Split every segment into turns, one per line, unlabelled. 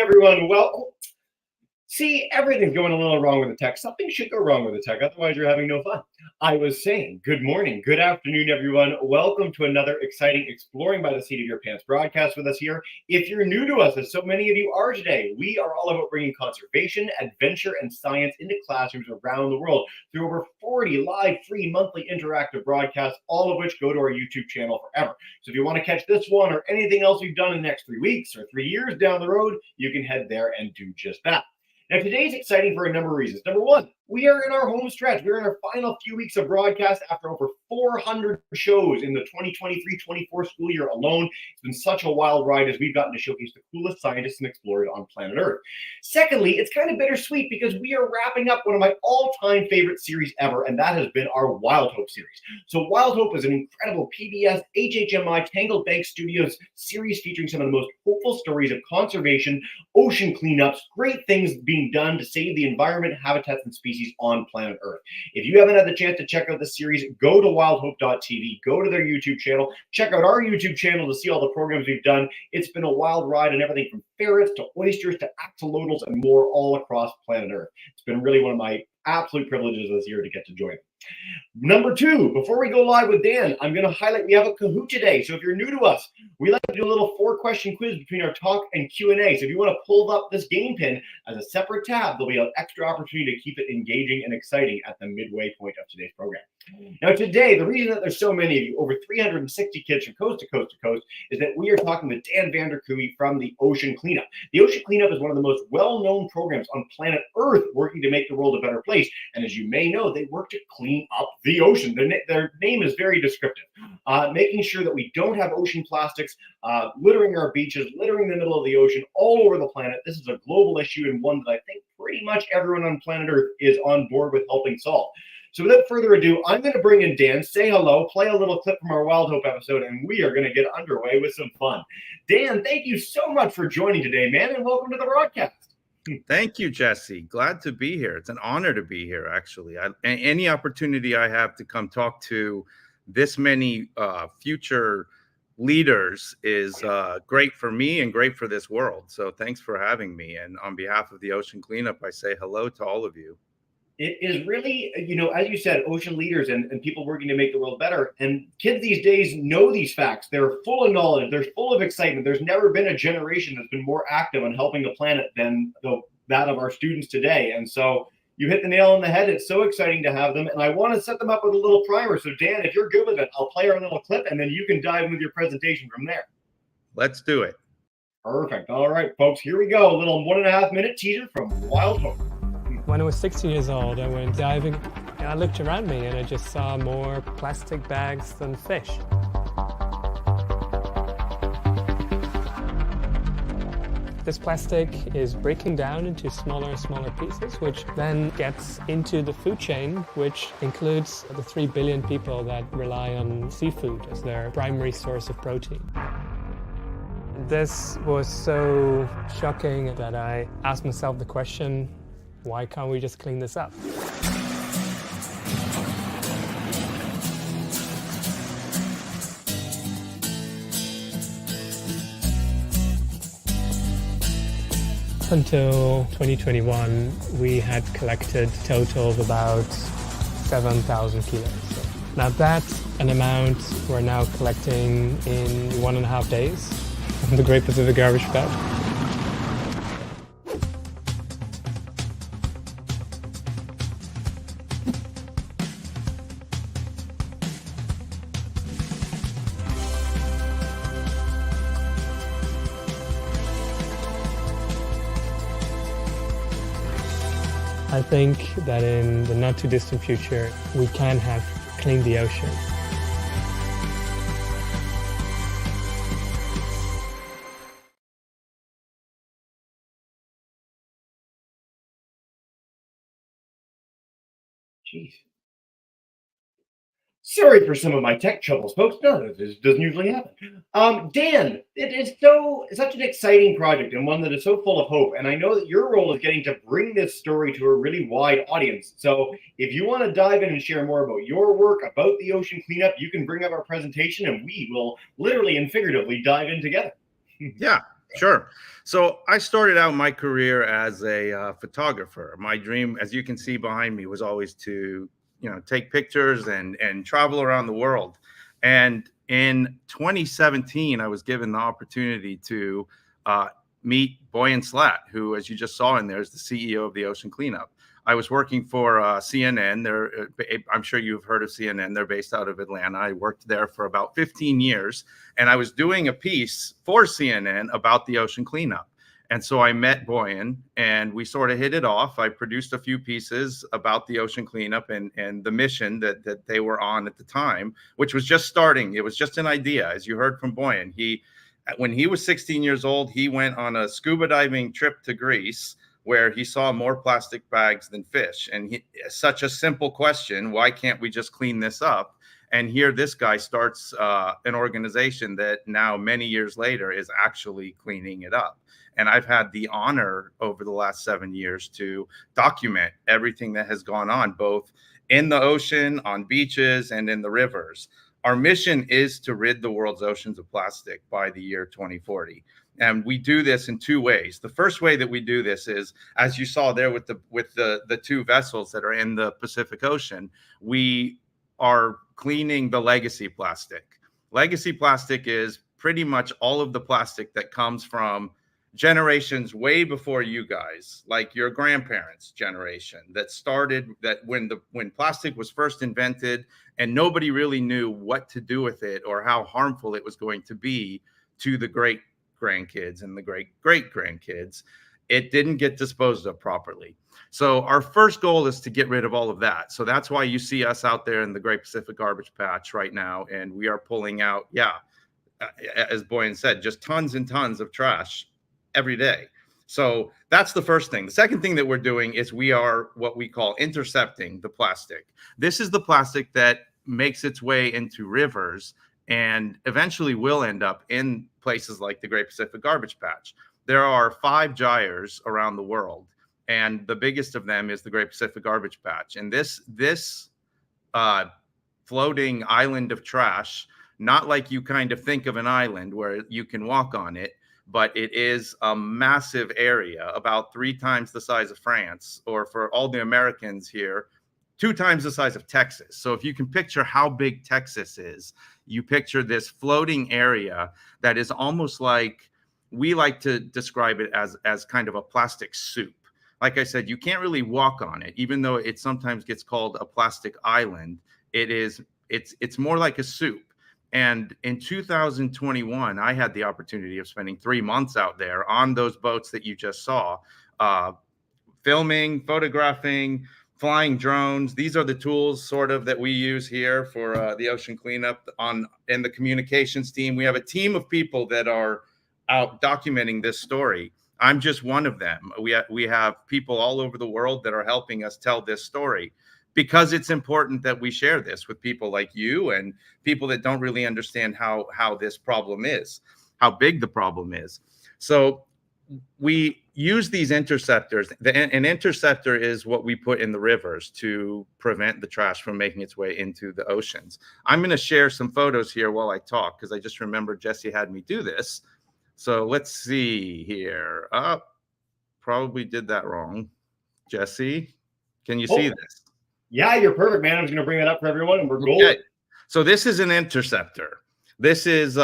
everyone. Well, see, everything's going a little wrong with the tech. Something should go wrong with the tech, otherwise you're having no fun. I was saying, good morning, good afternoon, everyone. Welcome to another exciting Exploring by the Seat of Your Pants broadcast with us here. If you're new to us, as so many of you are today, we are all about bringing conservation, adventure, and science into classrooms around the world through over 40 live, free, monthly interactive broadcasts, all of which go to our YouTube channel forever. So if you want to catch this one or anything else we've done in the next 3 weeks or 3 years down the road, you can head there and do just that. Now, today's exciting for a number of reasons. Number one, we are in our home stretch. We're in our final few weeks of broadcast after over 400 shows in the 2023-24 school year alone. It's been such a wild ride as we've gotten to showcase the coolest scientists and explorers on planet Earth. Secondly, it's kind of bittersweet because we are wrapping up one of my all-time favorite series ever, and that has been our Wild Hope series. So Wild Hope is an incredible PBS, HHMI, Tangled Bank Studios series featuring some of the most hopeful stories of conservation, ocean cleanups, great things being done to save the environment, habitats, and species on planet Earth. If you haven't had the chance to check out the series, go to wildhope.tv, go to their YouTube channel, check out our YouTube channel to see all the programs we've done. It's been a wild ride and everything from ferrets to oysters to axolotls and more all across planet Earth. It's been really one of my absolute privileges this year to get to join. Number two, before we go live with Dan, I'm going to highlight we have a Kahoot today. So if you're new to us, we like to do a little 4-question quiz between our talk and Q&A. So if you want to pull up this game pin as a separate tab, there'll be an extra opportunity to keep it engaging and exciting at the midway point of today's program. Now today, the reason that there's so many of you, over 360 kids from coast to coast to coast, is that we are talking with Dan Kooy from the Ocean Cleanup. The Ocean Cleanup is one of the most well-known programs on planet Earth working to make the world a better place. And as you may know, they work to clean up the ocean. Their name is very descriptive, making sure that we don't have ocean plastics littering our beaches, littering the middle of the ocean all over the planet. This is a global issue and one that I think pretty much everyone on planet Earth is on board with helping solve. So without further ado, I'm going to bring in Dan, say hello, play a little clip from our Wild Hope episode, and we are going to get underway with some fun. Dan, thank you so much for joining today, man, and welcome to the broadcast.
Thank you, Jesse. Glad to be here. It's an honor to be here, actually. Any opportunity I have to come talk to this many future leaders is great for me and great for this world. So thanks for having me. And on behalf of the Ocean Cleanup, I say hello to all of you.
It is really, as you said, ocean leaders and people working to make the world better. And kids these days know these facts. They're full of knowledge. They're full of excitement. There's never been a generation that's been more active on helping the planet than that of our students today. And so you hit the nail on the head. It's so exciting to have them. And I want to set them up with a little primer. So Dan, if you're good with it, I'll play our little clip and then you can dive in with your presentation from there.
Let's do it.
Perfect. All right, folks, here we go. A little 1.5 minute teaser from Wild Hope.
When I was 16 years old, I went diving and I looked around me and I just saw more plastic bags than fish. This plastic is breaking down into smaller and smaller pieces, which then gets into the food chain, which includes the 3 billion people that rely on seafood as their primary source of protein. This was so shocking that I asked myself the question, why can't we just clean this up? Until 2021, we had collected a total of about 7,000 kilos. Now that's an amount we're now collecting in 1.5 days from the Great Pacific Garbage Patch. I think that in the not too distant future, we can have cleaned the ocean.
Jeez. Sorry for some of my tech troubles, folks. No, this doesn't usually happen. Dan, it is such an exciting project and one that is so full of hope. And I know that your role is getting to bring this story to a really wide audience. So if you want to dive in and share more about your work, about the Ocean Cleanup, you can bring up our presentation and we will literally and figuratively dive in together.
Yeah. Sure. So I started out my career as a photographer. My dream, as you can see behind me, was always to, take pictures and travel around the world. And in 2017, I was given the opportunity to uh, meet Boyan Slat, who, as you just saw in there, is the CEO of the Ocean Cleanup. I was working for CNN. I'm sure you've heard of CNN. They're based out of Atlanta. I worked there for about 15 years, and I was doing a piece for CNN about the ocean cleanup. And so I met Boyan, and we sort of hit it off. I produced a few pieces about the ocean cleanup and the mission that they were on at the time, which was just starting. It was just an idea, as you heard from Boyan. When he was 16 years old, he went on a scuba diving trip to Greece, where he saw more plastic bags than fish. And such a simple question, why can't we just clean this up? And here this guy starts an organization that now, many years later, is actually cleaning it up. And I've had the honor over the last 7 years to document everything that has gone on, both in the ocean, on beaches, and in the rivers. Our mission is to rid the world's oceans of plastic by the year 2040. And we do this in two ways. The first way that we do this is, as you saw there with the two vessels that are in the Pacific Ocean, we are cleaning the legacy plastic. Legacy plastic is pretty much all of the plastic that comes from generations way before you guys, like your grandparents' generation, that started that when plastic was first invented and nobody really knew what to do with it or how harmful it was going to be to the great grandkids and the great great grandkids. It didn't get disposed of properly. So our first goal is to get rid of all of that. So that's why you see us out there in the Great Pacific Garbage Patch right now, and we are pulling out, as Boyan said, just tons and tons of trash every day. So that's the first thing. The second thing that we're doing is we are what we call intercepting the plastic. This is the plastic that makes its way into rivers and eventually will end up in places like the Great Pacific Garbage Patch. There are 5 gyres around the world, and the biggest of them is the Great Pacific Garbage Patch. And this floating island of trash, not like you kind of think of an island where you can walk on it, but it is a massive area, about 3 times the size of France, or for all the Americans here, 2 times the size of Texas. So if you can picture how big Texas is, you picture this floating area that is almost like, we like to describe it as kind of a plastic soup. Like I said, you can't really walk on it, even though it sometimes gets called a plastic island. It's more like a soup. And in 2021, I had the opportunity of spending 3 months out there on those boats that you just saw, filming, photographing, flying drones. These are the tools sort of that we use here for the ocean cleanup in the communications team. We have a team of people that are out documenting this story. I'm just one of them. We have people all over the world that are helping us tell this story, because it's important that we share this with people like you and people that don't really understand how this problem is, how big the problem is. So we use these interceptors. An interceptor is what we put in the rivers to prevent the trash from making its way into the oceans. I'm going to share some photos here while I talk, because I just remembered Jesse had me do this. So let's see here. Probably did that wrong. Jesse, can you see this?
Yeah, you're perfect, man. I was going to bring that up for everyone, and we're golden. Okay.
So this is an interceptor. This is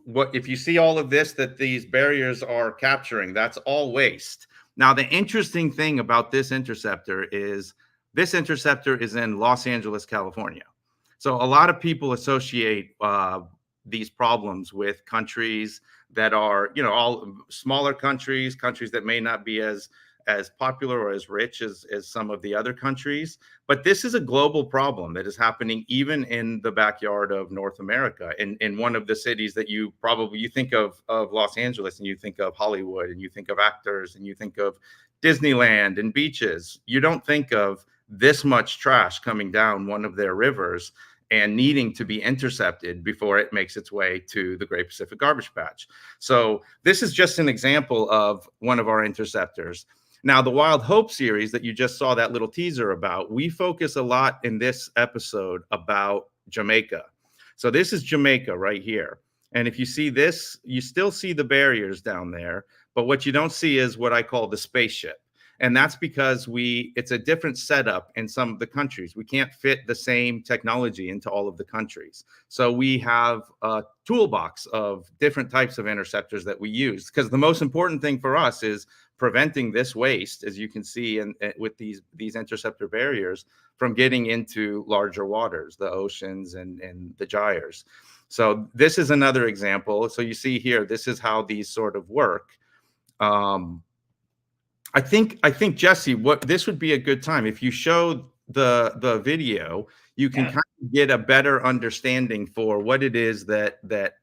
what, if you see all of this that these barriers are capturing, that's all waste. Now, the interesting thing about this interceptor is in Los Angeles, California. So a lot of people associate these problems with countries that are, all smaller countries that may not be as popular or as rich as some of the other countries. But this is a global problem that is happening even in the backyard of North America. In one of the cities that you think of Los Angeles, and you think of Hollywood, and you think of actors, and you think of Disneyland and beaches. You don't think of this much trash coming down one of their rivers and needing to be intercepted before it makes its way to the Great Pacific Garbage Patch. So this is just an example of one of our interceptors. Now, the Wild Hope series that you just saw that little teaser about, we focus a lot in this episode about Jamaica. So this is Jamaica right here. And if you see this, you still see the barriers down there, but what you don't see is what I call the spaceship. And that's because it's a different setup in some of the countries. We can't fit the same technology into all of the countries. So we have a toolbox of different types of interceptors that we use, because the most important thing for us is preventing this waste, as you can see with these interceptor barriers, from getting into larger waters, the oceans and the gyres. So this is another example. So you see here, this is how these sort of work. I think Jesse, this would be a good time if you show the video. You can kind of get a better understanding for what it is that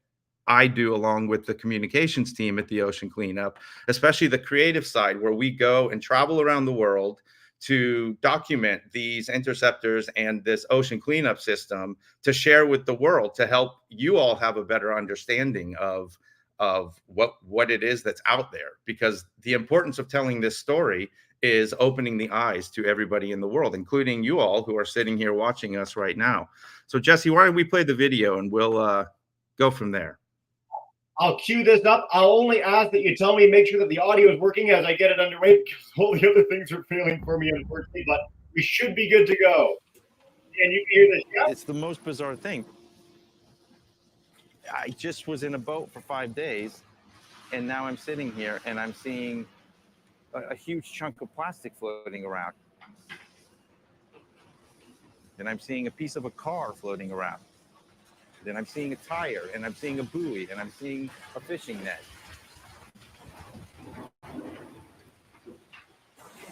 I do along with the communications team at the Ocean Cleanup, especially the creative side, where we go and travel around the world to document these interceptors and this ocean cleanup system to share with the world, to help you all have a better understanding of what it is that's out there. Because the importance of telling this story is opening the eyes to everybody in the world, including you all who are sitting here watching us right now. So Jesse, why don't we play the video and we'll go from there.
I'll cue this up. I'll only ask that you tell me, make sure that the audio is working as I get it underway, because all the other things are failing for me, unfortunately, but we should be good to go. And you can hear this, yeah?
It's the most bizarre thing. I just was in a boat for 5 days, and now I'm sitting here and I'm seeing a huge chunk of plastic floating around. Then I'm seeing a piece of a car floating around. Then I'm seeing a tire, and I'm seeing a buoy, and I'm seeing a fishing net.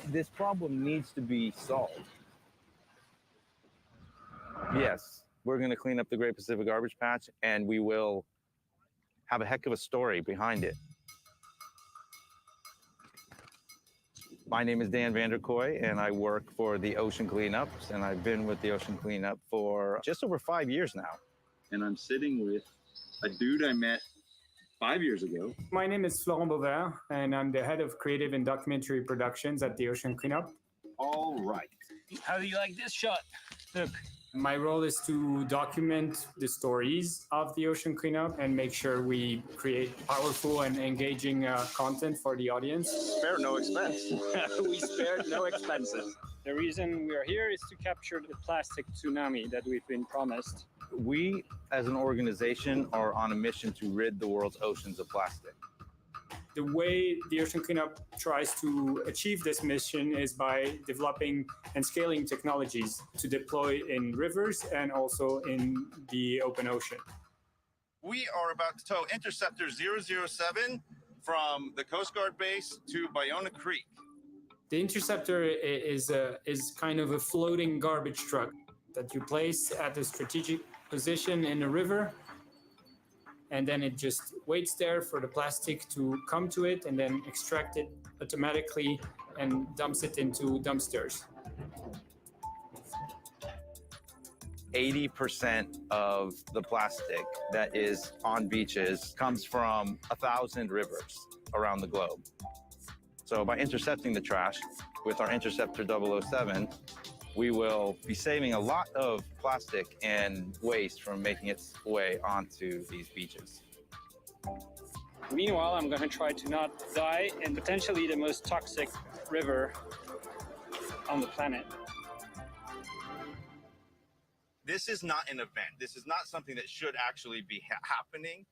This problem needs to be solved. Yes, we're going to clean up the Great Pacific Garbage Patch, and we will have a heck of a story behind it. My name is Dan Kooy, and I work for the Ocean Cleanups, and I've been with the Ocean Cleanup for just over 5 years now.
And I'm sitting with a dude I met 5 years ago.
My name is Florent Beauvert, and I'm the head of creative and documentary productions at the Ocean Cleanup.
All right.
How do you like this shot? Look.
My role is to document the stories of the Ocean Cleanup and make sure we create powerful and engaging content for the audience.
Spare no expense.
We spared no expenses. The reason we are here is to capture the plastic tsunami that we've been promised.
We, as an organization, are on a mission to rid the world's oceans of plastic.
The way the Ocean Cleanup tries to achieve this mission is by developing and scaling technologies to deploy in rivers and also in the open ocean.
We are about to tow Interceptor 007 from the Coast Guard base to Boyan Creek.
The Interceptor is kind of a floating garbage truck that you place at a strategic position in a river, and then it just waits there for the plastic to come to it and then extract it automatically and dumps it into dumpsters.
80% of the plastic that is on beaches comes from 1,000 rivers around the globe. So by intercepting the trash with our Interceptor 007, we will be saving a lot of plastic and waste from making its way onto these beaches.
Meanwhile, I'm going to try to not die in potentially the most toxic river on the planet.
This is not an event. This is not something that should actually be happening.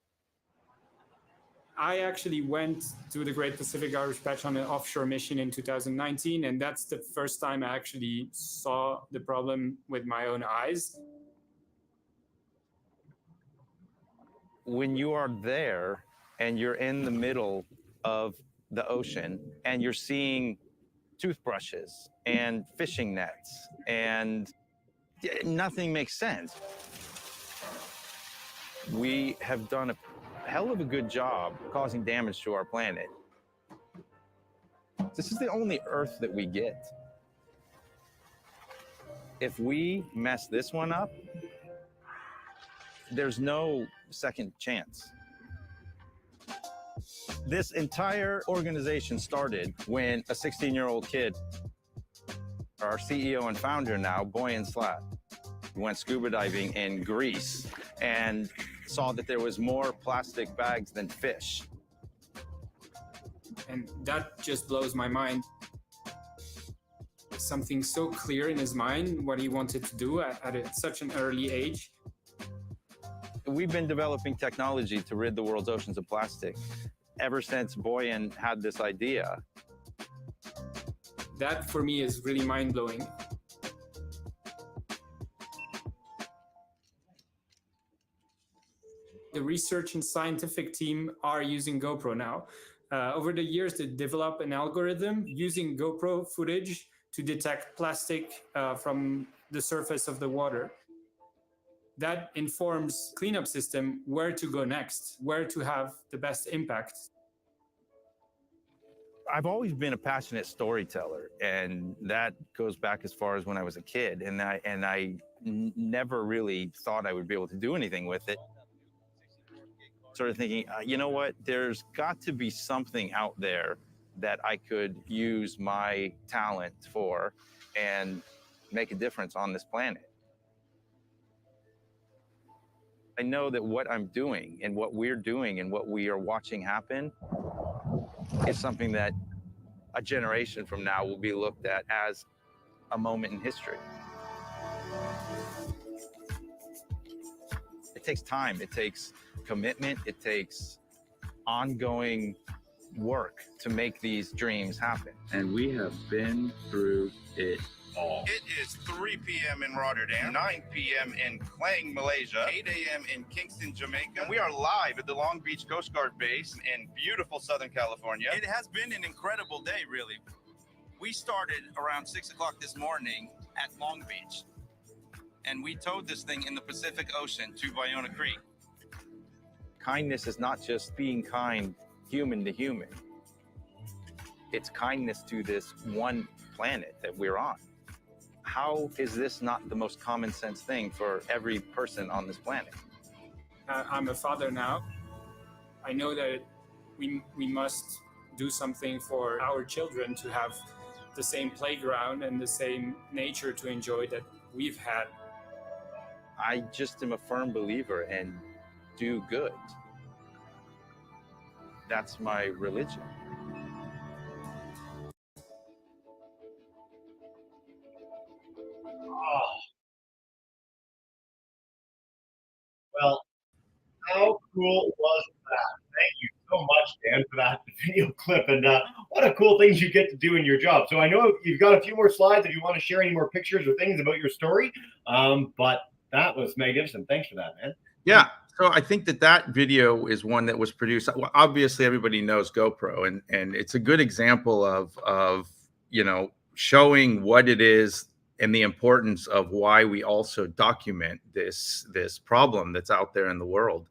I actually went to the Great Pacific Garbage Patch on an offshore mission in 2019, and that's the first time I actually saw the problem with my own eyes.
When you are there and you're in the middle of the ocean and you're seeing toothbrushes and fishing nets and nothing makes sense. We have done a hell of a good job causing damage to our planet. This is the only Earth that we get. If we mess this one up, there's no second chance. This entire organization started when a 16-year-old kid, our CEO and founder now, Boyan Slat, went scuba diving in Greece and saw that there was more plastic bags than fish.
And that just blows my mind. Something so clear in his mind, what he wanted to do at such an early age.
We've been developing technology to rid the world's oceans of plastic ever since Boyan had this idea.
That for me is really mind-blowing. The research and scientific team are using GoPro now. Over the years, they developed an algorithm using GoPro footage to detect plastic from the surface of the water. That informs cleanup system where to go next, where to have the best impact.
I've always been a passionate storyteller, and that goes back as far as when I was a kid, and I never really thought I would be able to do anything with it. Sort of thinking, you know what, there's got to be something out there that I could use my talent for and make a difference on this planet. I know that what I'm doing and what we're doing and what we are watching happen is something that a generation from now will be looked at as a moment in history. It takes time, it takes commitment, it takes ongoing work to make these dreams happen.
And we have been through it all.
It is 3 p.m. in Rotterdam, 9 p.m. in Klang, Malaysia, 8 a.m. in Kingston, Jamaica. And we are live at the Long Beach Coast Guard Base in beautiful Southern California. It has been an incredible day, really. We started around 6 o'clock this morning at Long Beach, and we towed this thing in the Pacific Ocean to Ballona Creek.
Kindness is not just being kind human to human. It's kindness to this one planet that we're on. How is this not the most common sense thing for every person on this planet?
I'm a father now. I know that we must do something for our children to have the same playground and the same nature to enjoy that we've had.
I just am a firm believer in do good. That's my religion.
Oh. Well, how cool was that? Thank you so much, Dan, for that video clip. And what a cool things you get to do in your job. So I know you've got a few more slides if you want to share any more pictures or things about your story. But that was magnificent. Thanks for that, man.
Yeah. So I think that video is one that was produced. Well, obviously, everybody knows GoPro, and it's a good example of showing what it is and the importance of why we also document this problem that's out there in the world.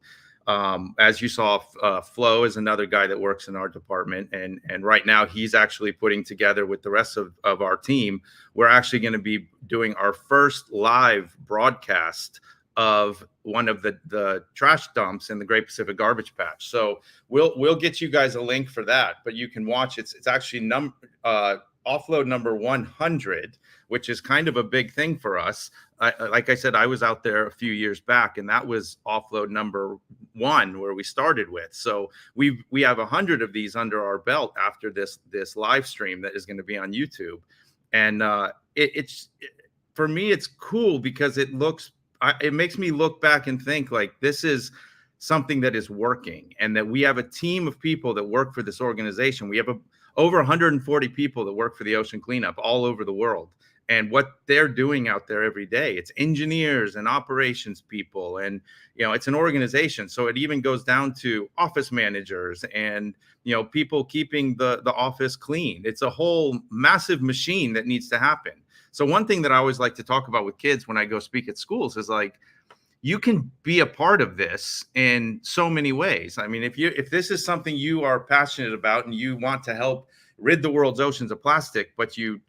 As you saw, Flo is another guy that works in our department, and right now he's actually putting together with the rest of our team. We're actually going to be doing our first live broadcast of one of the trash dumps in the Great Pacific Garbage Patch. So we'll get you guys a link for that, but you can watch it's actually offload number 100, which is kind of a big thing for us. Like I said, I was out there a few years back, and that was offload number 1 where we started with. So we have 100 of these under our belt after this live stream that is going to be on YouTube. And for me, it's cool because it makes me look back and think like this is something that is working, and that we have a team of people that work for this organization. We have over 140 people that work for the ocean cleanup all over the world. And what they're doing out there every day, it's engineers and operations people, and it's an organization. So it even goes down to office managers and people keeping the office clean. It's a whole massive machine that needs to happen. So one thing that I always like to talk about with kids when I go speak at schools is like, you can be a part of this in so many ways. I mean, if this is something you are passionate about and you want to help rid the world's oceans of plastic, but you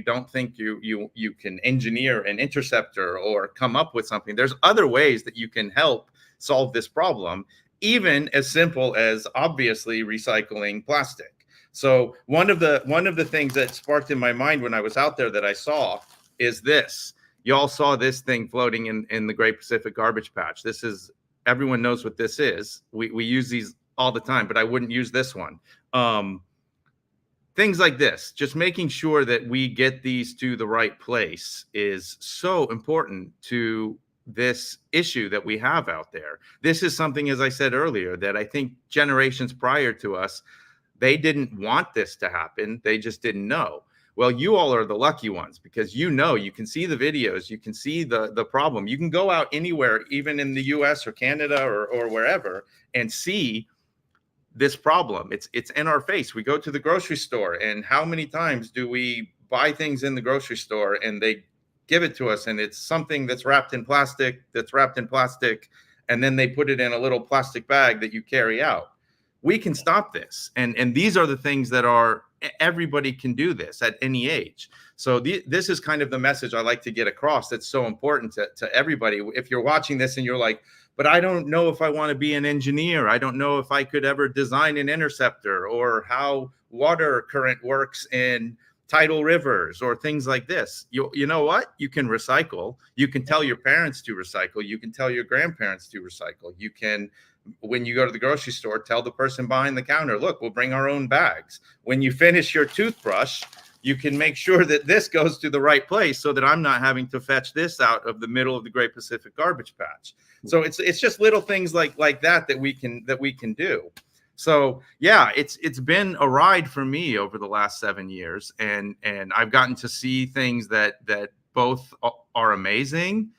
don't think you can engineer an interceptor or come up with something, there's other ways that you can help solve this problem, even as simple as obviously recycling plastic. So one of the things that sparked in my mind when I was out there that I saw is this. You all saw this thing floating in the Great Pacific Garbage Patch. This is everyone knows what this is. We use these all the time, but I wouldn't use this one. Things like this, just making sure that we get these to the right place is so important to this issue that we have out there. This is something, as I said earlier, that I think generations prior to us, they didn't want this to happen. They just didn't know. Well, you all are the lucky ones because you can see the videos, you can see the problem. You can go out anywhere, even in the US or Canada or wherever, and see this problem. It's in our face. We go to the grocery store, and how many times do we buy things in the grocery store and they give it to us and it's something that's wrapped in plastic, and then they put it in a little plastic bag that you carry out. We can stop this. And these are the things that everybody can do this at any age. So this is kind of the message I like to get across that's so important to everybody. If you're watching this and you're like, but I don't know if I want to be an engineer. I don't know if I could ever design an interceptor or how water current works in tidal rivers or things like this. You know what? You can recycle. You can tell your parents to recycle. You can tell your grandparents to recycle. You can, when you go to the grocery store, tell the person behind the counter, look, we'll bring our own bags. When you finish your toothbrush, you can make sure that this goes to the right place so that I'm not having to fetch this out of the middle of the Great Pacific Garbage Patch. So it's just little things like that we can do. So yeah, it's been a ride for me over the last 7 years, and I've gotten to see things that both are amazing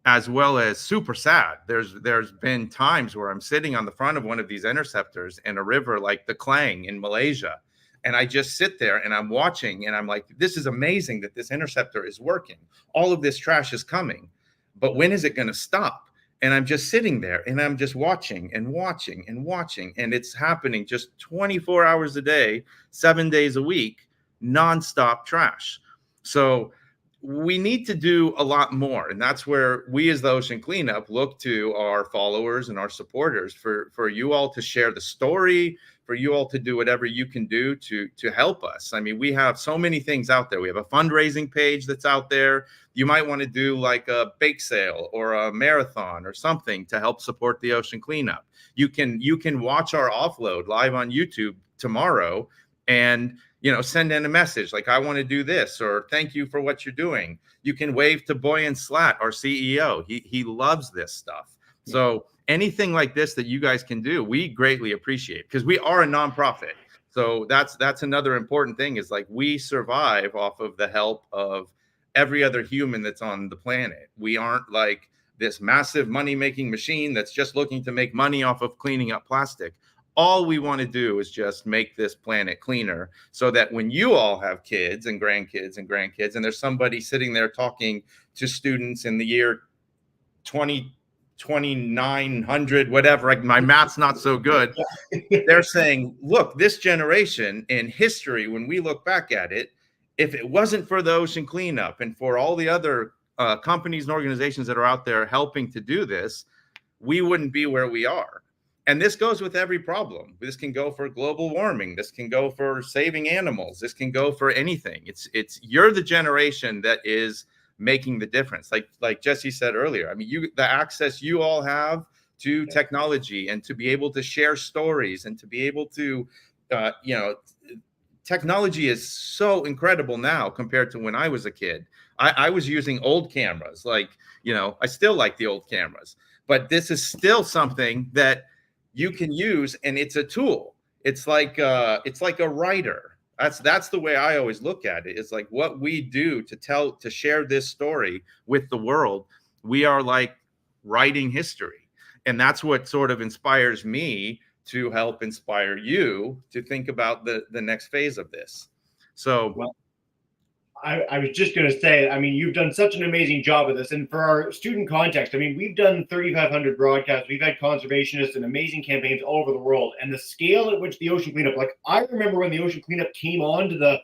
as well as super sad. There's been times where I'm sitting on the front of one of these interceptors in a river like the Klang in Malaysia. And I just sit there and I'm watching and I'm like, this is amazing that this interceptor is working. All of this trash is coming, but when is it going to stop? And I'm just sitting there and I'm just watching and watching and watching. And it's happening just 24 hours a day, 7 days a week, nonstop trash. So we need to do a lot more. And that's where we as the Ocean Cleanup look to our followers and our supporters for you all to share the story, for you all to do whatever you can do to help us. I mean, we have so many things out there. We have a fundraising page that's out there. You might want to do like a bake sale or a marathon or something to help support the Ocean Cleanup. You can watch our offload live on YouTube tomorrow and send in a message like, I want to do this, or thank you for what you're doing. You can wave to Boyan Slat, our CEO. He loves this stuff. So anything like this that you guys can do, we greatly appreciate, because we are a nonprofit. So that's another important thing, is like, we survive off of the help of every other human that's on the planet. We aren't like this massive money-making machine that's just looking to make money off of cleaning up plastic. All we want to do is just make this planet cleaner, so that when you all have kids and grandkids and there's somebody sitting there talking to students in the year 2900, whatever, like my math's not so good, they're saying, look, this generation in history, when we look back at it, if it wasn't for the Ocean Cleanup and for all the other companies and organizations that are out there helping to do this, we wouldn't be where we are. And this goes with every problem. This can go for global warming. This can go for saving animals. This can go for anything. It's you're the generation that is making the difference. Like Jesse said earlier, I mean, the access you all have to technology, and to be able to share stories, and to be able to, technology is so incredible now compared to when I was a kid. I was using old cameras. I still like the old cameras, but this is still something that you can use, and it's a tool. It's like a writer. That's the way I always look at it. It's like, what we do to share this story with the world, we are like writing history. And that's what sort of inspires me to help inspire you to think about the next phase of this. So,
well, I was just going to say, I mean, you've done such an amazing job with this. And for our student context, I mean, we've done 3,500 broadcasts. We've had conservationists and amazing campaigns all over the world. And the scale at which the Ocean Cleanup, like, I remember when the Ocean Cleanup came onto the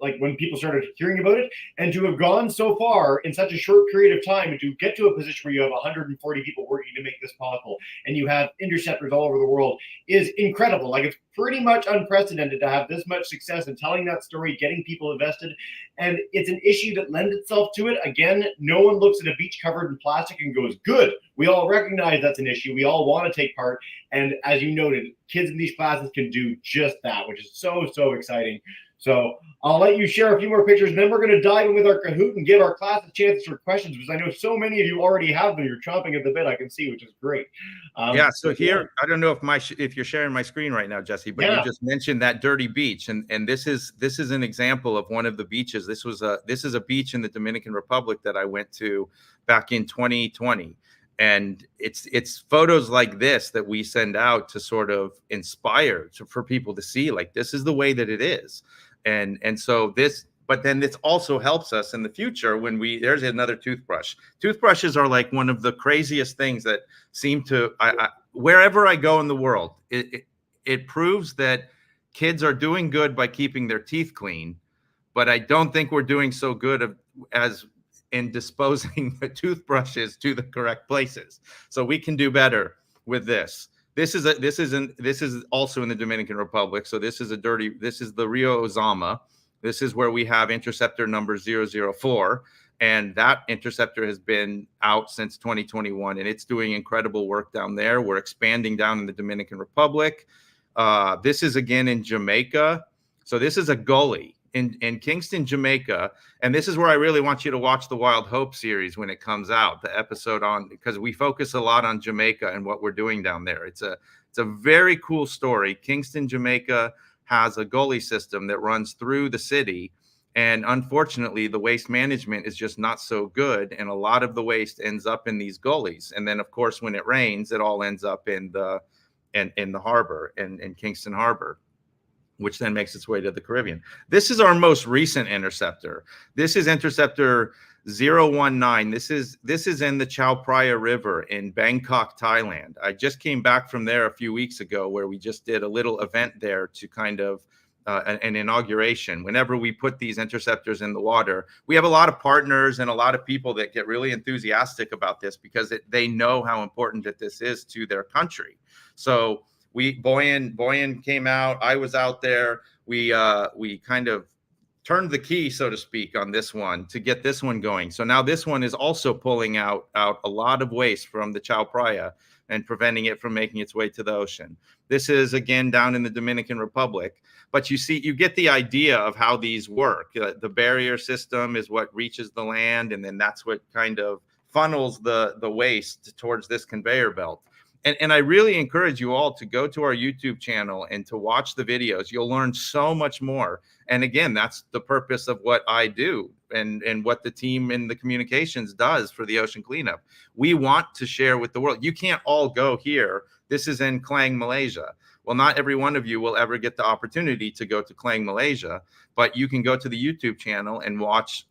like when people started hearing about it, and to have gone so far in such a short period of time and to get to a position where you have 140 people working to make this possible and you have interceptors all over the world is incredible. Like, it's pretty much unprecedented to have this much success in telling that story, getting people invested. And it's an issue that lends itself to it. Again, no one looks at a beach covered in plastic and goes, good. We all recognize that's an issue. We all want to take part. And as you noted, kids in these classes can do just that, which is so, so exciting. So I'll let you share a few more pictures, and then we're going to dive in with our Kahoot and give our class a chance for questions, because I know so many of you already have them. You're chomping at the bit, I can see, which is great.
Yeah, so here, I don't know if you're sharing my screen right now, Jesse, but
Yeah.
you just mentioned that dirty beach, and this is an example of one of the beaches. This is a beach in the Dominican Republic that I went to back in 2020. And it's photos like this that we send out to sort of inspire for people to see, like, this is the way that it is. And so this, but then this also helps us in the future when there's another toothbrush. Toothbrushes are like one of the craziest things that seem to, wherever I go in the world, it proves that kids are doing good by keeping their teeth clean, but I don't think we're doing so good as in disposing the toothbrushes to the correct places. So we can do better with this. This is also in the Dominican Republic. So this is the Rio Ozama. This is where we have interceptor number 004. And that interceptor has been out since 2021, and it's doing incredible work down there. We're expanding down in the Dominican Republic. This is again in Jamaica. So this is a gully in Kingston, Jamaica. And this is where I really want you to watch the Wild Hope series when it comes out, the episode on, because we focus a lot on Jamaica and what we're doing down there. It's a very cool story. Kingston, Jamaica has a gully system that runs through the city. And unfortunately, the waste management is just not so good. And a lot of the waste ends up in these gullies. And then, of course, when it rains, it all ends up in the harbor, in Kingston Harbor, which then makes its way to the Caribbean. This is our most recent interceptor. This is interceptor 019. This is in the Chao Phraya River in Bangkok, Thailand. I just came back from there a few weeks ago, where we just did a little event there to kind of an inauguration. Whenever we put these interceptors in the water, we have a lot of partners and a lot of people that get really enthusiastic about this because they know how important that this is to their country. So Boyan came out. I was out there. We kind of turned the key, so to speak, on this one to get this one going. So now this one is also pulling out a lot of waste from the Chao Phraya and preventing it from making its way to the ocean. This is again down in the Dominican Republic, but you get the idea of how these work. The barrier system is what reaches the land, and then that's what kind of funnels the waste towards this conveyor belt. And I really encourage you all to go to our YouTube channel and to watch the videos. You'll learn so much more. And again, that's the purpose of what I do and what the team in the communications does for the ocean cleanup. We want to share with the world. You can't all go here. This is in Klang, Malaysia. Well, not every one of you will ever get the opportunity to go to Klang, Malaysia, but you can go to the YouTube channel and watch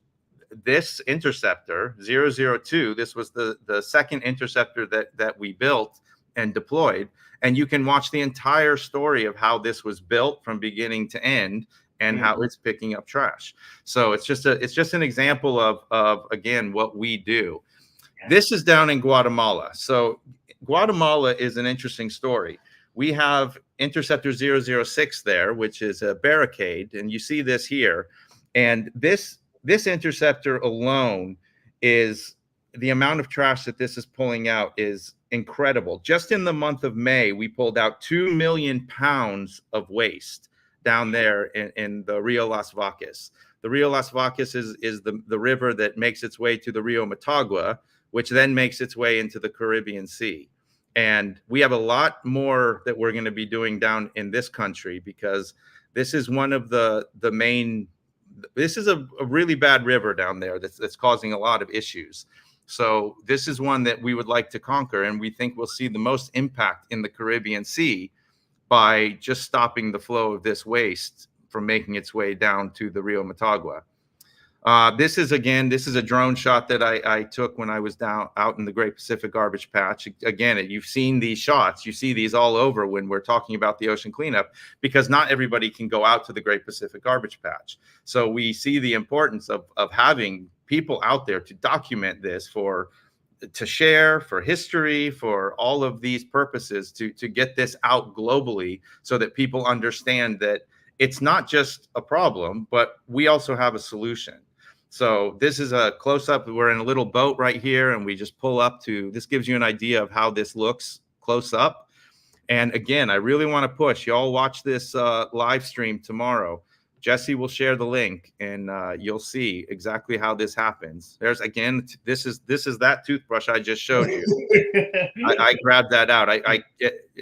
this interceptor 002. This was the second interceptor that we built and deployed, and you can watch the entire story of how this was built from beginning to end and how it's picking up trash. So it's just an example of again what we do. This is down in Guatemala. So Guatemala is an interesting story. We have interceptor 006 there, which is a barricade, and you see this here. And this interceptor alone is the amount of trash that this is pulling out is incredible. Just in the month of May, we pulled out 2 million pounds of waste down there in the Rio Las Vacas. The Rio Las Vacas is the river that makes its way to the Rio Motagua, which then makes its way into the Caribbean Sea. And we have a lot more that we're going to be doing down in this country, because this is one of the main, this is a really bad river down there that's causing a lot of issues. So this is one that we would like to conquer, and we think we'll see the most impact in the Caribbean Sea by just stopping the flow of this waste from making its way down to the Rio Motagua. This is a drone shot that I took when I was out in the Great Pacific Garbage Patch. Again, you've seen these shots. You see these all over when we're talking about the ocean cleanup, because not everybody can go out to the Great Pacific Garbage Patch. So we see the importance of having people out there to document this, to share, for history, for all of these purposes, to get this out globally so that people understand that it's not just a problem, but we also have a solution. So this is a close-up. We're in a little boat right here, and we just pull up to, this gives you an idea of how this looks close up. And again, I really want to push y'all, watch this live stream tomorrow. Jesse will share the link, and you'll see exactly how this happens. There's, again, this is that toothbrush I just showed you. I grabbed that out.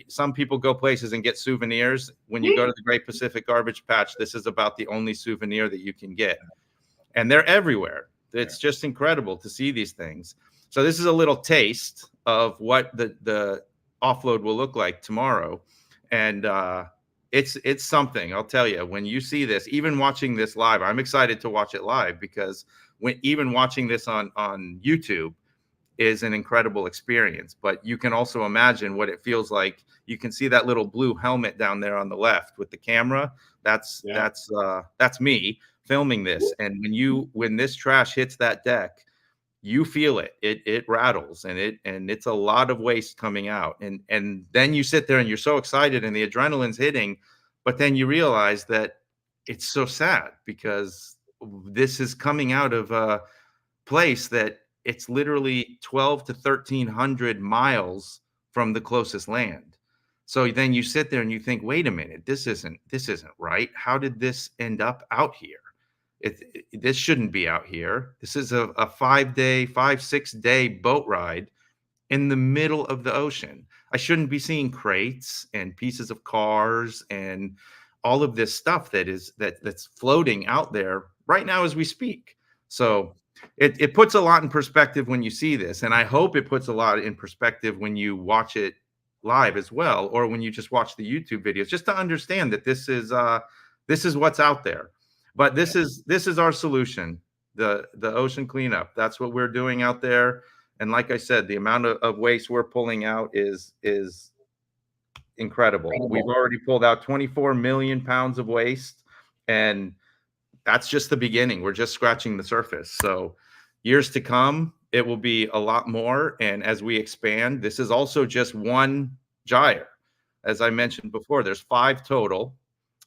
Some people go places and get souvenirs. When you go to the Great Pacific Garbage Patch, this is about the only souvenir that you can get. And they're everywhere. It's just incredible to see these things. So this is a little taste of what the offload will look like tomorrow. And it's something, I'll tell you. When you see this, even watching this live, I'm excited to watch it live, because even watching this on YouTube is an incredible experience. But you can also imagine what it feels like. You can see that little blue helmet down there on the left with the camera. That's me filming this. And when this trash hits that deck, you feel it. It rattles, and it's a lot of waste coming out. And then you sit there and you're so excited and the adrenaline's hitting, but then you realize that it's so sad, because this is coming out of a place that it's literally 12 to 1,300 miles from the closest land. So then you sit there and you think, wait a minute, this isn't right. How did this end up out here? This shouldn't be out here. This is a 5-6 day boat ride in the middle of the ocean. I shouldn't be seeing crates and pieces of cars and all of this stuff that's floating out there right now as we speak. So it puts a lot in perspective when you see this, and I hope it puts a lot in perspective when you watch it live as well, or when you just watch the YouTube videos, just to understand that this is what's out there. But this is our solution, the ocean cleanup. That's what we're doing out there. And like I said, the amount of waste we're pulling out is incredible. We've already pulled out 24 million pounds of waste, and that's just the beginning. We're just scratching the surface. So years to come, it will be a lot more. And as we expand, this is also just one gyre. As I mentioned before, there's 5 total.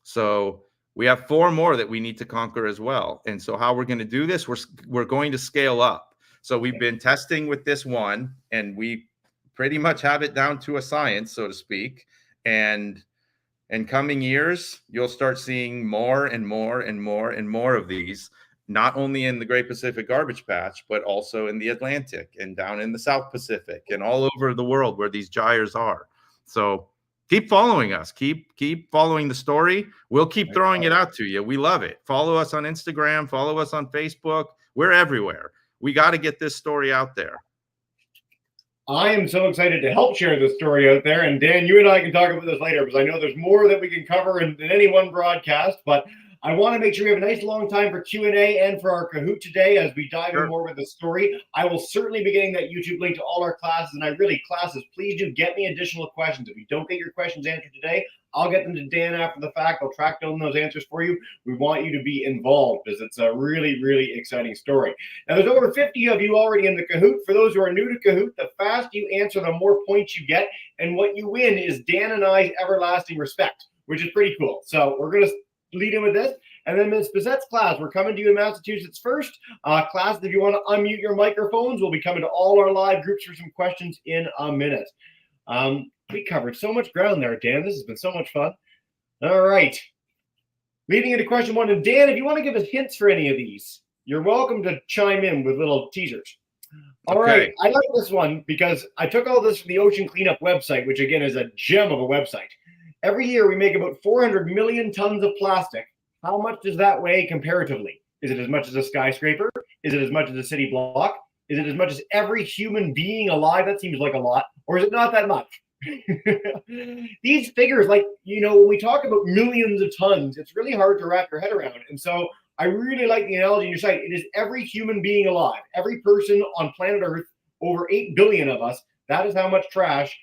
So we have 4 more that we need to conquer as well. And so how we're going to do this, we're going to scale up. So we've been testing with this one, and we pretty much have it down to a science, so to speak. And in coming years, you'll start seeing more and more and more and more of these, not only in the Great Pacific Garbage Patch, but also in the Atlantic and down in the South Pacific and all over the world where these gyres are. So keep following us. Keep following the story. We'll keep throwing it out to you. We love it. Follow us on Instagram. Follow us on Facebook. We're everywhere. We got to get this story out there.
I am so excited to help share this story out there. And Dan, you and I can talk about this later, because I know there's more that we can cover in any one broadcast. But I want to make sure we have a nice long time for Q&A and for our Kahoot today as we dive in more with the story. I will certainly be getting that YouTube link to all our classes. And classes, please do get me additional questions. If you don't get your questions answered today, I'll get them to Dan after the fact. I'll track down those answers for you. We want you to be involved, because it's a really, really exciting story. Now, there's over 50 of you already in the Kahoot. For those who are new to Kahoot, the faster you answer, the more points you get. And what you win is Dan and I's everlasting respect, which is pretty cool. So we're going to lead in with this. And then Ms. Bizette's class, we're coming to you in Massachusetts first. Class, if you want to unmute your microphones, we'll be coming to all our live groups for some questions in a minute. We covered so much ground there, Dan. This has been so much fun. All right. Leading into question 1. And Dan, if you want to give us hints for any of these, you're welcome to chime in with little teasers. All right. I like this one because I took all this from the Ocean Cleanup website, which again is a gem of a website. Every year we make about 400 million tons of plastic. How much does that weigh comparatively? Is it as much as a skyscraper? Is it as much as a city block? Is it as much as every human being alive? That seems like a lot. Or is it not that much? These figures, when we talk about millions of tons, it's really hard to wrap your head around. And so I really like the analogy in your site. It is every human being alive, every person on planet Earth, over 8 billion of us. That is how much trash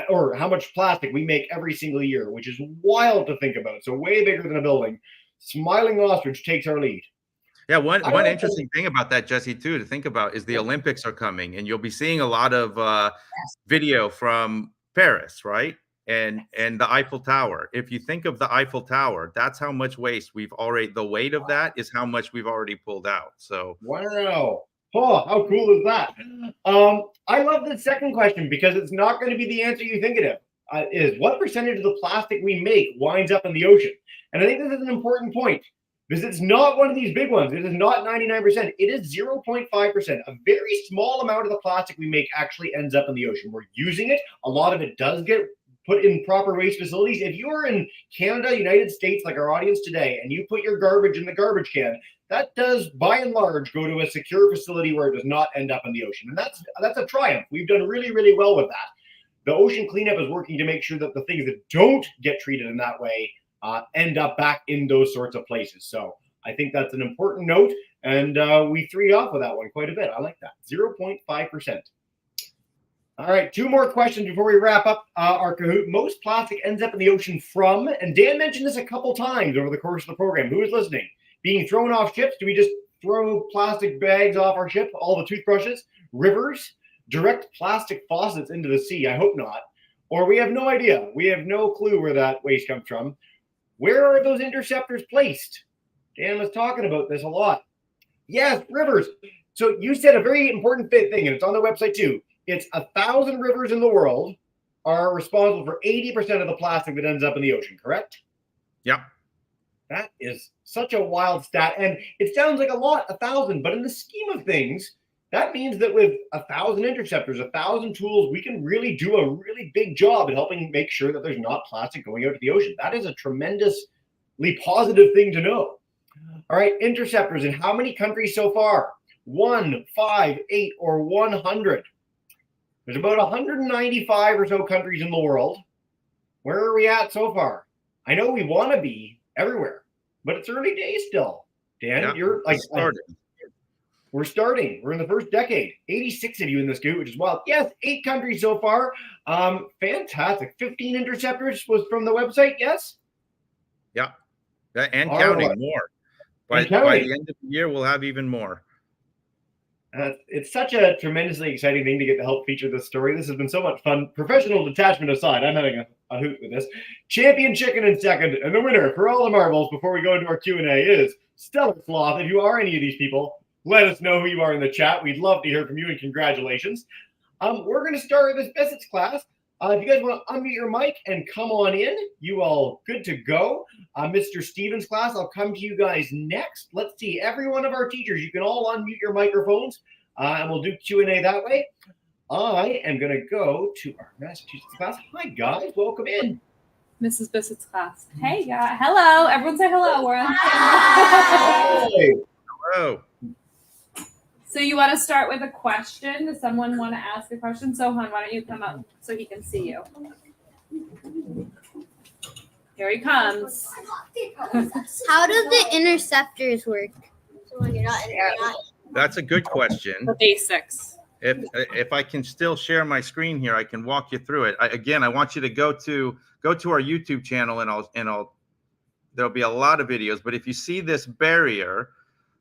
or how much plastic we make every single year, which is wild to think about. So way bigger than a building. Smiling ostrich takes our lead.
Yeah, one interesting thing about that, Jesse, too, to think about is the Olympics are coming, and you'll be seeing a lot of video from Paris, right? And the Eiffel Tower. If you think of the Eiffel Tower, that's how much waste the weight of that is how much we've already pulled out. So
wow. Oh, how cool is that? I love the second question because it's not going to be the answer you think it is. What percentage of the plastic we make winds up in the ocean? And I think this is an important point because it's not one of these big ones. It is not 99%. It is 0.5%. A very small amount of the plastic we make actually ends up in the ocean. We're using it. A lot of it does get put in proper waste facilities. If you're in Canada, United States, like our audience today, and you put your garbage in the garbage can, that does, by and large, go to a secure facility where it does not end up in the ocean. And that's a triumph. We've done really, really well with that. The ocean cleanup is working to make sure that the things that don't get treated in that way end up back in those sorts of places. So I think that's an important note. And we threed off with that one quite a bit. I like that. 0.5%. All right, 2 more questions before we wrap up our Kahoot. Most plastic ends up in the ocean from, and Dan mentioned this a couple times over the course of the program. Who is listening? Being thrown off ships? Do we just throw plastic bags off our ship? All the toothbrushes? Rivers? Direct plastic faucets into the sea? I hope not. Or we have no idea. We have no clue where that waste comes from. Where are those interceptors placed? Dan was talking about this a lot. Yes, rivers. So you said a very important thing, and it's on the website too. It's 1,000 rivers in the world are responsible for 80% of the plastic that ends up in the ocean, correct?
Yep.
That is such a wild stat. And it sounds like a lot, 1,000, but in the scheme of things, that means that with 1,000 interceptors, 1,000 tools, we can really do a really big job at helping make sure that there's not plastic going out to the ocean. That is a tremendously positive thing to know. All right, interceptors in how many countries so far? 1, 5, 8, or 100? There's about 195 or so countries in the world. Where are we at so far? I know we want to be everywhere, but it's early days still. Dan,
Yeah,
you're like we're starting. We're in the first decade. 86 of you in this group, which is wild. Yes, 8 countries so far. Fantastic. 15 interceptors was from the website. Yes.
Yeah, and counting more. By the end of the year, we'll have even more.
It's such a tremendously exciting thing to get to help feature this story. This has been so much fun. Professional detachment aside, I'm having a hoot with this. Champion chicken in second, and the winner for all the marbles before we go into our Q&A is Stellar Sloth. If you are any of these people, let us know who you are in the chat. We'd love to hear from you, and congratulations. We're going to start this Biscuits class. If you guys want to unmute your mic and come on in, you all good to go. Mr. Stevens class, I'll come to you guys next. Let's see, every one of our teachers, you can all unmute your microphones, and we'll do Q&A that way. I am going to go to our Massachusetts class. Hi, guys. Welcome in.
Mrs. Biscuits class. Hey, guys. Hello. Everyone say hello. We're on.
Hey.
Hello.
So you want to start with a question? Does someone want to ask a question? Sohan, why don't you come up so he can see you? Here he comes.
How do the interceptors work? So when you're not
That's a good question.
The basics.
If I can still share my screen here, I can walk you through it. I want you to go to our YouTube channel, and there'll be a lot of videos. But if you see this barrier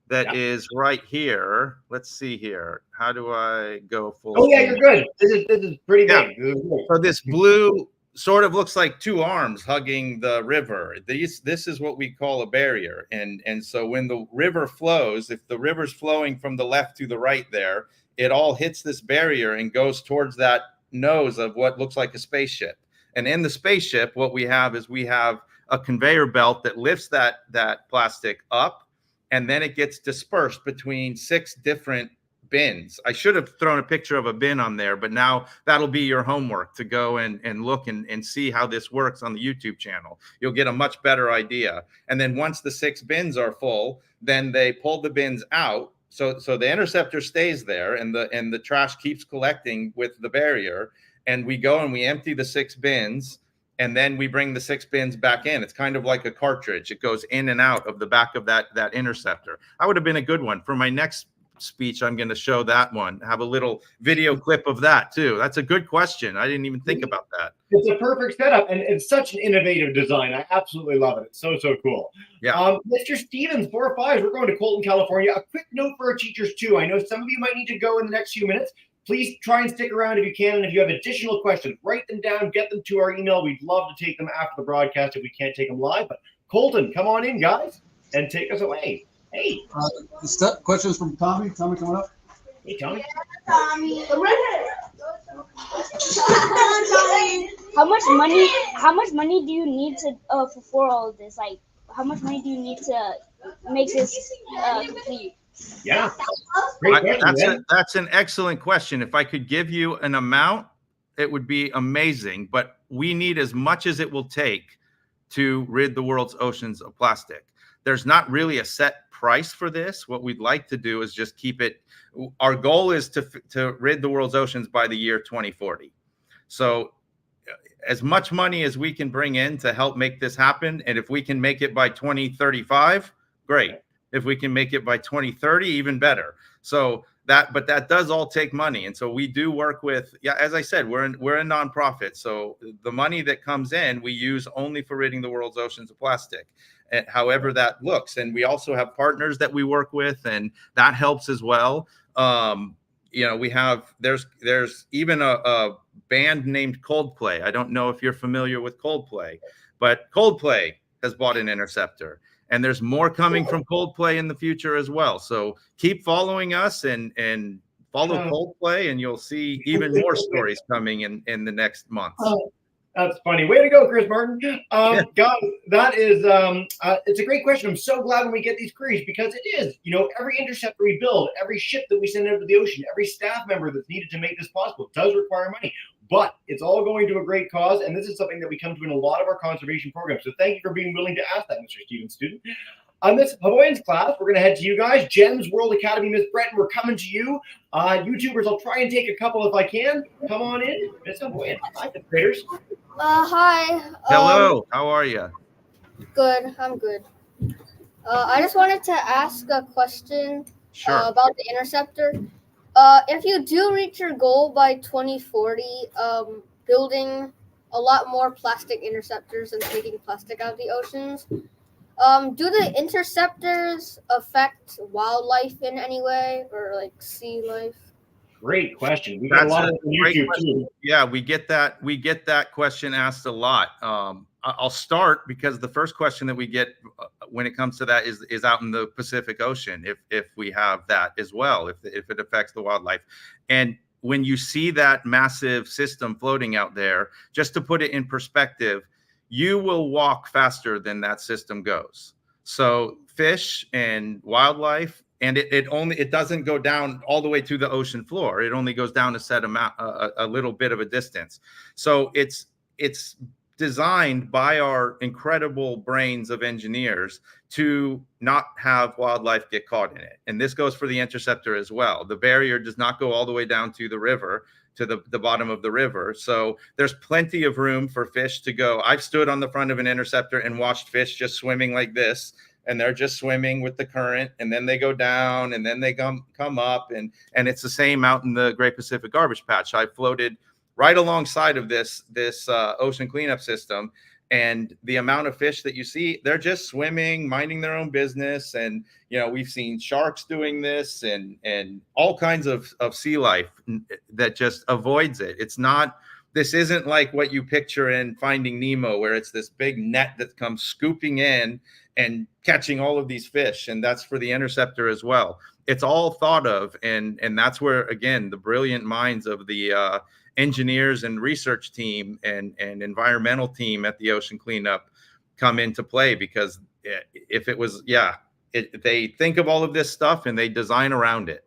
that is right here, let's see here. How do I go full?
Oh yeah, you're good. This is pretty big.
Yeah. So this blue sort of looks like 2 arms hugging the river. This is what we call a barrier. And so when the river flows, if the river's flowing from the left to the right there, it all hits this barrier and goes towards that nose of what looks like a spaceship. And in the spaceship, what we have is a conveyor belt that lifts that plastic up, and then it gets dispersed between 6 different bins. I should have thrown a picture of a bin on there, but now that'll be your homework to go and look and see how this works on the YouTube channel. You'll get a much better idea. And then once the 6 bins are full, then they pull the bins out. So the interceptor stays there, and the trash keeps collecting with the barrier. And we go and we empty the 6 bins, and then we bring the 6 bins back in. It's kind of like a cartridge. It goes in and out of the back of that interceptor. That would have been a good one for my next speech. I'm going to show that one, have a little video clip of that too. That's a good question. I didn't even think about that.
It's a perfect setup, and it's such an innovative design. I absolutely love it. It's so cool.
Yeah.
Mr. Stevens, 4 or 5s. We're going to Colton, California. A quick note for our teachers too. I know some of you might need to go in the next few minutes. Please try and stick around if you can. And if you have additional questions, write them down, get them to our email. We'd love to take them after the broadcast if we can't take them live. But Colton, come on in, guys, and take us away. Hey.
The question is from Tommy. Tommy, coming up.
Hey, Tommy.
Tommy.
How much money do you need to for all of this? Like, how much money do you need to make this complete?
Yeah. Great question,
that's an excellent question. If I could give you an amount, it would be amazing. But we need as much as it will take to rid the world's oceans of plastic. There's not really a set price for this. What we'd like to do is just keep it. Our goal is to rid the world's oceans by the year 2040. So as much money as we can bring in to help make this happen. And if we can make it by 2035, great. If we can make it by 2030, even better. So but that does all take money. And so we do work with, as I said, we're a nonprofit. So the money that comes in, we use only for ridding the world's oceans of plastic, however that looks. And we also have partners that we work with, and that helps as well. We have, there's even a band named Coldplay. I don't know if you're familiar with Coldplay, but Coldplay has bought an interceptor. And there's more coming from Coldplay in the future as well. So keep following us and follow Coldplay, and you'll see even more stories coming in the next month.
That's funny. Way to go, Chris Martin. God, that is, it's a great question. I'm so glad when we get these queries, because it is, every interceptor we build, every ship that we send out to the ocean, every staff member that's needed to make this possible does require money. But it's all going to a great cause, and this is something that we come to in a lot of our conservation programs. So thank you for being willing to ask that, Mr. Stevens, student. On this Boyan's class, we're going to head to you guys. Gems World Academy, Miss Breton, we're coming to you. YouTubers, I'll try and take a couple if I can. Come on in. Miss Boyan. Hi, fifth graders.
Hi.
Hello. How are you?
Good. I'm good. I just wanted to ask a question about the interceptor. If you do reach your goal by 2040, building a lot more plastic interceptors and taking plastic out of the oceans, do the interceptors affect wildlife in any way, or like sea life?
Great question. We got a lot of YouTube too.
Yeah, we get that question asked a lot. I'll start because the first question that we get when it comes to that is out in the Pacific Ocean, if we have that as well, if it affects the wildlife. And when you see that massive system floating out there, just to put it in perspective, you will walk faster than that system goes. So fish and wildlife, and it doesn't go down all the way to the ocean floor. It only goes down a little bit of a distance. So it's designed by our incredible brains of engineers to not have wildlife get caught in it. And this goes for the interceptor as well. The barrier does not go all the way down to the river, to the bottom of the river. So there's plenty of room for fish to go. I've stood on the front of an interceptor and watched fish just swimming like this, and they're just swimming with the current, and then they go down, and then they come up, and it's the same out in the Great Pacific Garbage Patch. I floated right alongside of this ocean cleanup system, and the amount of fish that you see, they're just swimming, minding their own business. And we've seen sharks doing this, and all kinds of sea life that just avoids it. This isn't like what you picture in Finding Nemo, where it's this big net that comes scooping in and catching all of these fish. And that's for the interceptor as well. It's all thought of, and that's where, again, the brilliant minds of the engineers and research team and environmental team at the ocean cleanup come into play. Because if it was, they think of all of this stuff and they design around it.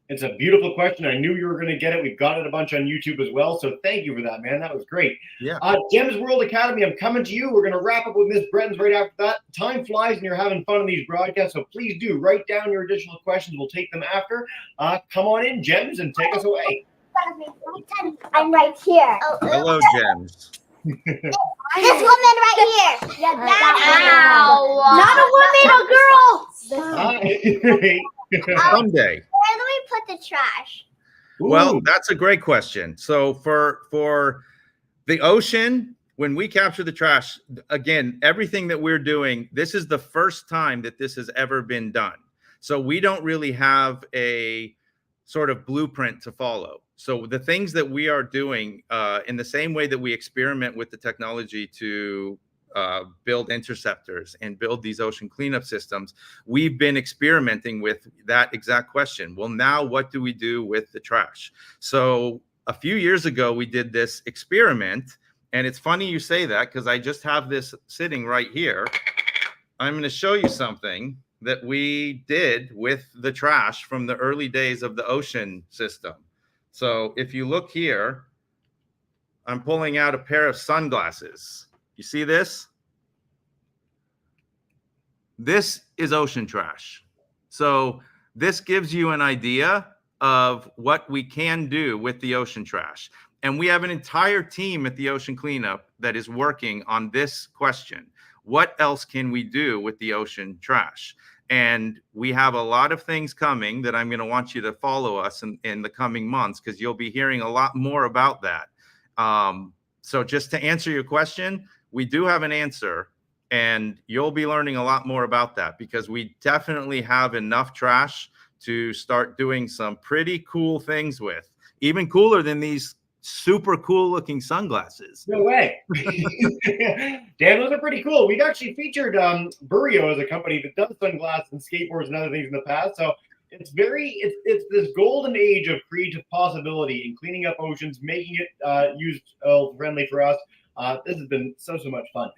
It's a beautiful question. I knew you were going to get it. We've got it a bunch on YouTube as well. So thank you for that, man. That was great.
Yeah.
Gems World Academy, I'm coming to you. We're going to wrap up with Miss Breton's right after that. Time flies and you're having fun in these broadcasts. So please do write down your additional questions. We'll take them after. Come on in, Gems, and take us away.
I'm right here.
Hello, Gems.
This woman right here. Yeah,
Not
a woman, a girl.
Someday.
Where do we put the trash?
Well, that's a great question. So for the ocean, when we capture the trash, again, everything that we're doing, this is the first time that this has ever been done. So we don't really have a sort of blueprint to follow. So the things that we are doing, in the same way that we experiment with the technology to build interceptors and build these ocean cleanup systems, we've been experimenting with that exact question. Well, now what do we do with the trash? So a few years ago, we did this experiment, and it's funny you say that because I just have this sitting right here. I'm going to show you something that we did with the trash from the early days of the ocean system. So if you look here, I'm pulling out a pair of sunglasses. You see this? This is ocean trash. So this gives you an idea of what we can do with the ocean trash. And we have an entire team at the Ocean Cleanup that is working on this question. What else can we do with the ocean trash? And we have a lot of things coming that I'm going to want you to follow us in the coming months, because you'll be hearing a lot more about that. So just to answer your question, we do have an answer, and you'll be learning a lot more about that, because we definitely have enough trash to start doing some pretty cool things with, even cooler than these super cool looking sunglasses.
No way. Dan, those are pretty cool. We've actually featured Burrio as a company that does sunglasses and skateboards and other things in the past. So it's this golden age of creative possibility in cleaning up oceans, making it user friendly for us. This has been so much fun.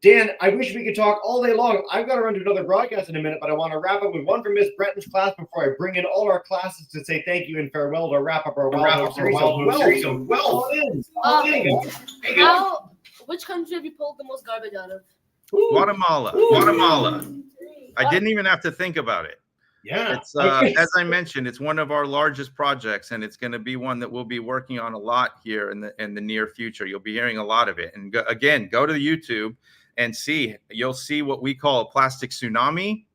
Dan, I wish we could talk all day long. I've got to run to another broadcast in a minute, but I want to wrap up with one from Miss Brenton's class before I bring in all our classes to say thank you and farewell to wrap up our Wild series.
Which country have you pulled the most garbage out of?
Guatemala. Guatemala. I didn't even have to think about it.
Yeah.
It's as I mentioned, it's one of our largest projects, and it's going to be one that we'll be working on a lot here in the near future. You'll be hearing a lot of it. And go to YouTube and see. You'll see what we call a plastic tsunami.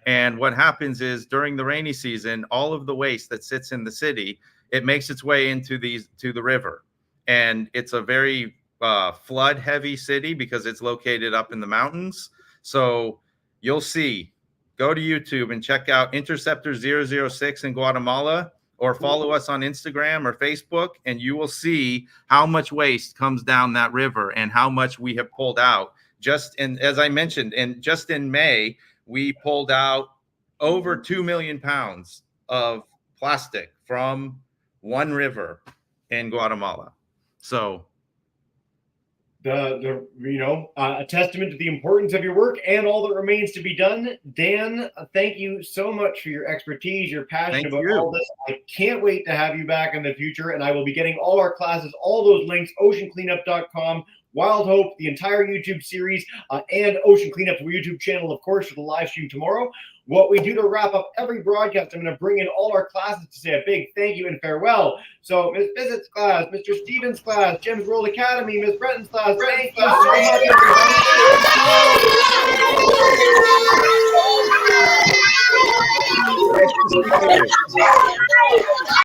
And what happens is during the rainy season, all of the waste that sits in the city, it makes its way into the river. And it's a very flood heavy city because it's located up in the mountains. So you'll see. Go to YouTube and check out Interceptor 006 in Guatemala, or follow us on Instagram or Facebook, and you will see how much waste comes down that river and how much we have pulled out. As I mentioned, just in May, we pulled out over 2 million pounds of plastic from one river in Guatemala. So
a testament to the importance of your work and all that remains to be done. Dan, thank you so much for your expertise, your passion about all this. I can't wait to have you back in the future, and I will be getting all our classes, all those links, oceancleanup.com, Wild Hope, the entire YouTube series, and Ocean Cleanup's YouTube channel, of course, for the live stream tomorrow. What we do to wrap up every broadcast, I'm going to bring in all our classes to say a big thank you and farewell. So, Ms. Bissett's class, Mr. Stevens' class, Jim's World Academy, Ms. Brenton's class, thank you so much, everybody.